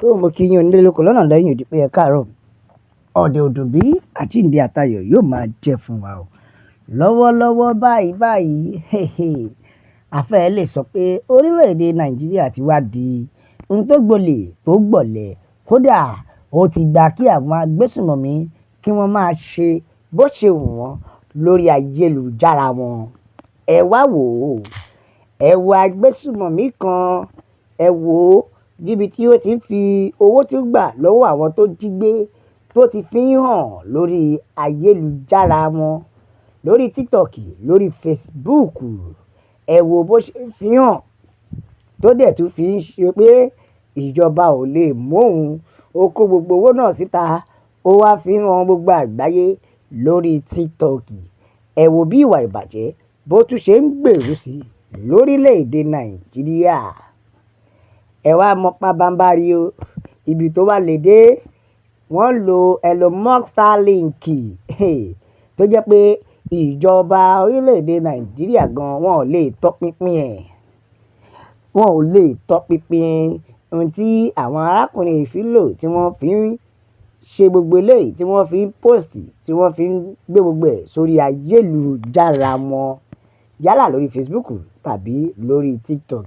Tó mo kí yín onílé lóko lọ́nà lẹ́yìn òdì pé ẹ káàárọ̀. Ọ̀dẹ̀ òdùnbí àjíǹde àtayọ̀ yóò máa jẹ́ fún wa o. Lọ́wọ́lọ́wọ́ báyìí, a fẹ́ lè sọ pé orílẹ̀-èdè Nàìjíríà ti wá di ohun tó gbolẹ̀ tó gbọ̀lẹ̀. Kódà ó ti gba kí àwọn agbésùnmọ̀mí kí wọ́n máa ṣe bó ṣe wù wọ́n lórí ayélujára wọn. Ẹ wá wò ó, ẹ wo agbésùnmọ̀mí kan, ẹ wò ó níbi tí ó ti ń fi owó tí ó gbà lọ́wọ́ àwọn tó jí gbé tó ti fi ń hàn lórí ayélujára wọn, lórí TikTok, lórí Facebook. Ẹ wo bó ṣe ń fi hàn tó dẹ̀ tún fi ń ṣe pé ìjọba ò lè mú òun. Ó kó gbogbo owó náà síta, ó wá fi ń hàn gbogbo àgbáyé lórí TikTok. Ẹ wo bí ìwà ìbàjẹ́ bó tún ṣe ń gbèrú sí lórílẹ̀-èdè Nàìjíríà. Ẹ wá mọ pabambarì o, ibi tó wà lè dé, wọ́n lo Elon Musk Starlink tó jẹ́ pé ìjọba orílẹ̀-èdè Nàìjíríà gan wọn ò lè tọpinpin ẹ̀. Wọn ò lè tọpinpin ohun tí àwọn arákùnrin yìí fi lò tí wọ́n fi ń ṣe gbogbo eléyìí, tí wọ́n fi ń post, tí wọ́n fi ń gbé gbogbo ẹ̀ sórí ayélujára wọn, yálà lórí Facebook tàbí lórí TikTok.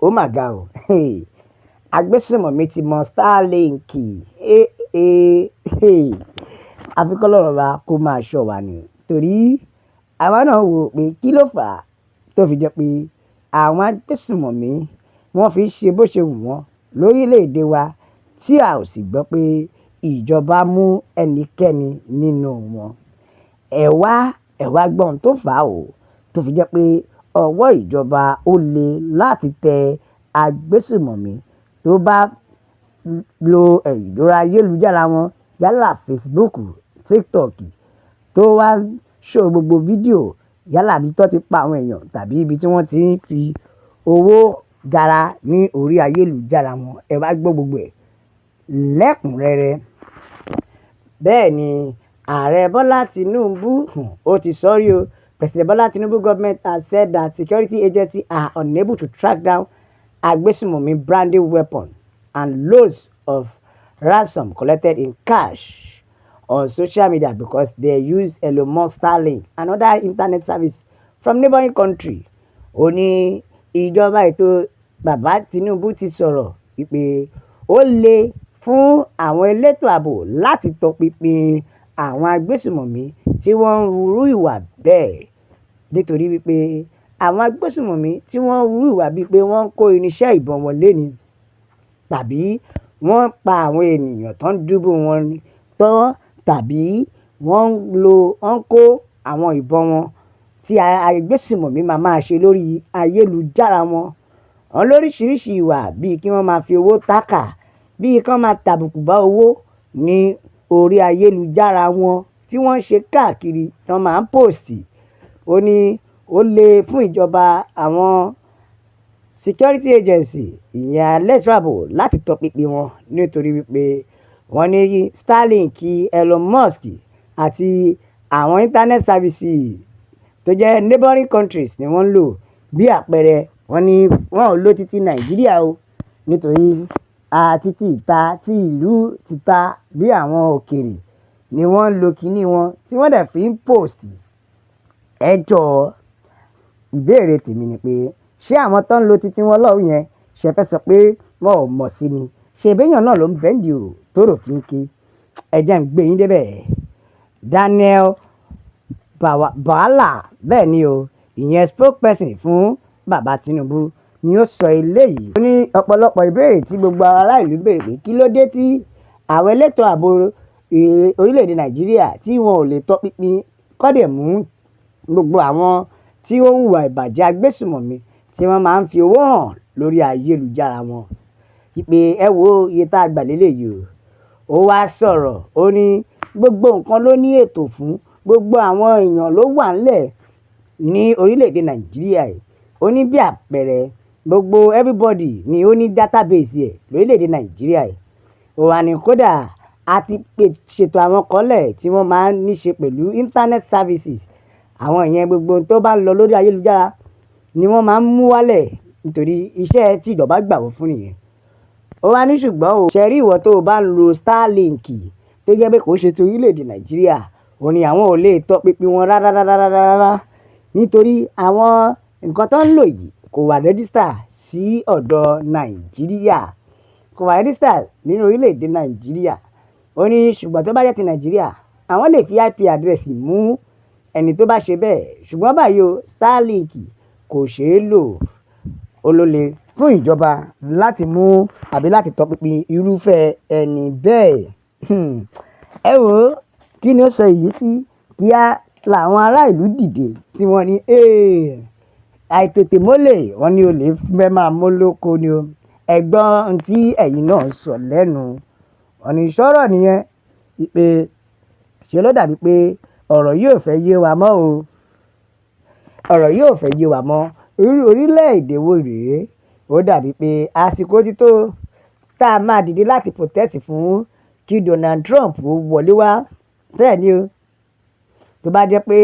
Ó mà ga o. Agbésùnmọ̀mí ti mọ Starlink. Àfi k'Ọlọ́run wa kó máa ṣọ́ wa ni. Torí àwa náà wò pé kí ló fà á tó fi jẹ́ pé àwọn agbésùnmọ̀mí wọ́n fi ń ṣe bó ṣe wù wọ́n lórílẹ̀-èdè wa tí a ò sì gbọ́ pé ìjọba mú ẹnikẹ́ni nínú wọn. Ẹ wá gbọ́ ohun tó fà á o, tó fi jẹ́ pé ọwọ́ ìjọba ó le láti tẹ agbésùnmọ̀mí tó bá lo ẹ̀rọ ayélujára wọn, yálà Facebook, TikTok, tó wá show gbogbo fídíò, yálà ibi tó ti pa àwọn èèyàn tàbí ibi tí wọ́n ti ń fi owó gara ní orí ayélujára wọn. Ẹ wá gbọ́ gbogbo ẹ̀ lẹ́kùnrẹ́rẹ́. Bẹ́ẹ̀ ni Ààrẹ Bọ́lá Tinubu ó ti sọ́rí o. President Bola Tinubu government has said that security agencies are unable to track down agbésùnmọ̀mí branded weapon and loads of ransom collected in cash on social media because they use Elon Musk Starlink and other internet service from neighboring country. Ó ní ìjọba ètò bàbá Tinubu ti sọ̀rọ̀ wípé ó le fún àwọn elétò ààbò láti tọpinpin àwọn agbésùnmọ̀mí tí wọ́n ń hurú ìwà bẹ́ẹ̀, nítorí wípé àwọn agbésùnmọ̀mí tí wọ́n ń hurú ìwà bíi pé wọ́n ń kó irinṣẹ́ ìbọn wọn léni tàbí wọ́n ń pa àwọn ènìyàn tó ń dúbò wọn tán, tàbí wọ́n ń kó àwọn ìbọn wọn tí agbésùnmọ̀mí máa ṣe lórí ayélujára wọn. Wọ́n lóríṣiríṣi ìwà bíi kí wọ́n máa fi owó tákà, bíi kí wọ́n máa tàbùkù bá owó ní orí ayélujára wọn tí wọ́n ń ṣe káàkiri, tí wọ́n máa ń post. Ó ní ó le fún ìjọba àwọn security agency, ìyẹn elétò ààbò, láti tọpinpin wọn nítorí wípé wọ́n ní Starlink, Elon Musk àti àwọn internet services tó jẹ́ neighboring countries ni wọ́n ń lò. Bí àpẹẹrẹ, wọ́n ní wọ́n ò lò títí Nàìjíríà o, nítorí títí ìta tí ìlú tìta bí àwọn òkèèrè ni wọ́n ń lo kíní wọn tí wọ́n dẹ̀ fi ń post. Ẹ jọ̀ọ́, ìbéèrè tèmi ni pé ṣé àwọn tó ń lo títí wọn lọ́hùn yẹn ṣe fẹ́ sọ pé wọn ò mọ̀ sí ni? Ṣé béèyàn náà ló ń bẹ́ǹdì òrò tó rò fi ń ké? Ẹ jẹ́ n gbé yín débẹ̀. Daniel Bwala, bẹ́ẹ̀ ni o, ìyẹn spokesperson fún bàbá Tinubu ni ó sọ eléyìí. Ó ní ọ̀pọ̀lọpọ̀ ìbéèrè tí gbogbo ará ìlú béèrè pé kí ló dé tí àwọn elétò ààbò orílẹ̀-èdè Nàìjíríà tí wọn ò lè tọpinpin kọ́dẹ̀ mú gbogbo àwọn tí ó ń hùwà ìbàjẹ́ agbésùnmọ̀mí tí wọ́n máa ń fi owó hàn lórí ayélujára wọn. Ìpè ẹ wo iye tá a gbà lélẹ́yìí o. Ó wá sọ̀rọ̀, ó ní gbogbo nǹkan ló ní ètò fún, gbogbo àwọn èèyàn ló wà ńlẹ̀ ní orílẹ̀-èdè Nàìjíríà yìí. Ó ní bí àpẹẹrẹ gbogbo everybody ni ó ní database ẹ̀ lórílẹ̀-èdè Nàìjíríà yìí. Ó wá ní kódà a ti ṣètò àwọn kọ́lẹ̀ tí wọ́n máa ń ní ṣe pẹ̀lú internet services. Àwọn ìyẹn gbogbo tó bá ń lọ lórí ayélujára ni wọ́n máa ń mú wálẹ̀ nítorí iṣẹ́ tí ìjọba gbà wọ́n fún nìyẹn. ó wá ní ṣùgbọ́n o ṣe rí ìwọ tó o bá ń lo Starlink tó jẹ́ pé kò ṣe ti orílẹ̀-èdè Nàìjíríà òun ni àwọn ò lè tọpinpin wọn rárá nítorí àwọn nǹkan tó ń lò yìí kò wà rẹ́dísítà sí ọ̀dọ̀ Nàìjíríà, kò wà rẹ́dísítà nínú orílẹ̀-èdè Nàìjíríà. Ó ní ṣùgbọ́n tó bá jẹ́ ti Nàìjíríà àwọn lè fi IP address mú ẹni tó bá ṣe bẹ́ẹ̀, ṣùgbọ́n báyìí o Starlink kò ṣeé lò. Ó ló le fún ìjọba láti mú àbí láti tọpinpin irúfẹ́ ẹni bẹ́ẹ̀. Ẹ wò ó, kí ni ó sọ èyí sí? Kíá làwọn ará ìlú dìde tí wọ́n ní àìtètè mólè, wọ́n ní olè fẹ́ máa mólóko ni o. Ẹ̀gbọ́n tí ẹ̀yin náà sọ lẹ́nu, wọ́n ní sọ̀rọ̀ nìyẹn pé ṣe ló dàbí pé ọ̀rọ̀ yóò fẹ́ yé wa mọ́ o. Ọ̀rọ̀ yóò fẹ́ yé wa mọ́. Orílẹ̀-èdè wo rèé? Ó dàbí pé àsìkò ti tó tá a máa dìde láti protest fún kí Donald Trump wọlé wá. Bẹ́ẹ̀ ni o. Tó bá jẹ́ pé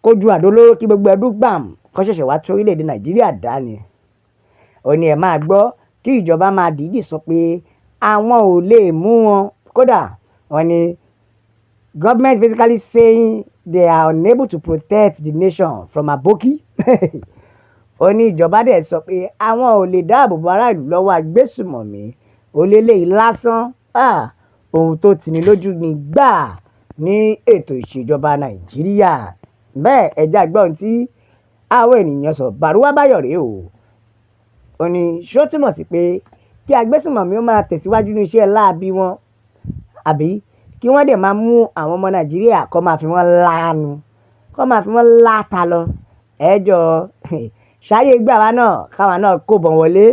kójú àdó olóró kí gbogbo ẹdún gbàm kó ṣẹ̀ṣẹ̀ wá tó orílẹ̀-èdè Nàìjíríà dá ni. Ó ní ẹ máa gbọ́ kí ìjọba máa dìídì sọ pé àwọn ò lè mú wọn. Kódà wọ́n ní government basically saying they are unable to protect the nation from Aboki. Ó ní ìjọba dẹ̀ sọ pé àwọn ò lè dáàbò bo ará ìlú lọ́wọ́ agbésùmọ̀mí. Ó léléyìí lásán. Ohun tó tini lójú ni gbà ní ètò ìṣèjọba Nàìjíríà. Bẹ́ẹ̀ ẹja gbọ́n tí àwọn ènìyàn sọ Bàrúwá Báyọ̀ rèé o. Ó ní ṣó túmọ̀ sí pé kí agbésùmọ̀mí ó máa tẹ̀síwájú ní iṣẹ́ láabi wọn àbí kí wọ́n dẹ̀ máa mú àwọn ọmọ Nàìjíríà kó máa fi wọ́n láàánú, kó máa fi wọ́n láta lọ. Ẹjọ́ ṣáyé gbà wá náà káwa náà kó bọ̀ wọlé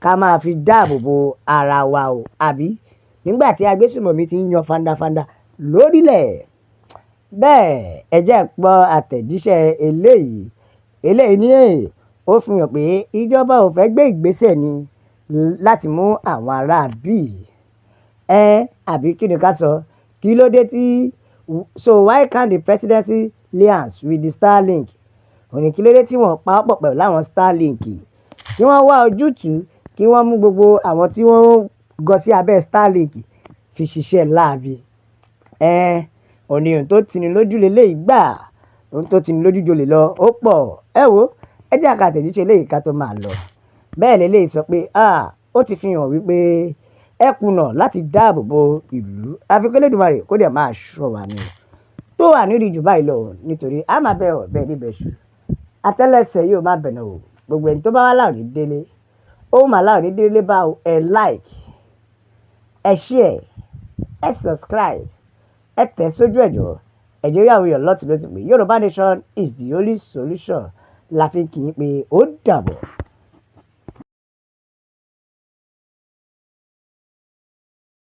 ká máa fi dáàbò bo ara wa o àbí nígbà tí agbésùmọ̀mí ti ń yan fandafanda lórílẹ̀. Bẹ́ẹ̀ ẹ jẹ́ gbọ́ àtẹ̀jíṣẹ́ eléyìí ní ó fi hàn pé ìjọba ò fẹ́ gbé ìgbésẹ̀ ni láti mú àwọn ará bíi àbí kí ni ká sọ, kí ló dé tí so why can't the presidency liaise with the Starlink? Ó ní kí ló dé tí wọ́n pa ọ́ pọ̀ pẹ̀lú àwọn Starlink kí wọ́n wá ojútùú kí wọ́n mú gbogbo àwọn tí wọ́n gọ sí abẹ́ Starlink fi ṣiṣẹ́ láabi. Ó ní ohun tó tini lójú leléyìí gbà, ohun tó tini lójú jolè lọ ó pọ̀. Ẹ wo ẹ jẹ́ ká tẹ̀jíṣẹ́ eléyìí ká tó máa lọ. Bẹ́ẹ̀ leléyìí sọ pé ó ti fi hàn wípé ẹ kùnà láti dáàbò bo ìlú. Àfi k'Olódùmarè kó dẹ̀ máa ṣọ́ wa ni tó wà nídìí jù báyìí lọ nítorí a máa bẹ ọ̀bẹ níbẹ̀ ṣù. Àtẹ́lẹsẹ̀ yóò máa bẹ̀nà o. Gbogbo ẹni tó bá wá láòní délé ó máa láòní délé bá o. Ẹ like, ẹ share, ẹ subscribe, ẹ tẹ̀ sójú ẹ̀jọ̀. Nàìjíríà àwọn èèyàn lọ́tùn ló ti pé Yorùbá nation is the only solution. La fi kì í pé ó dàbọ̀.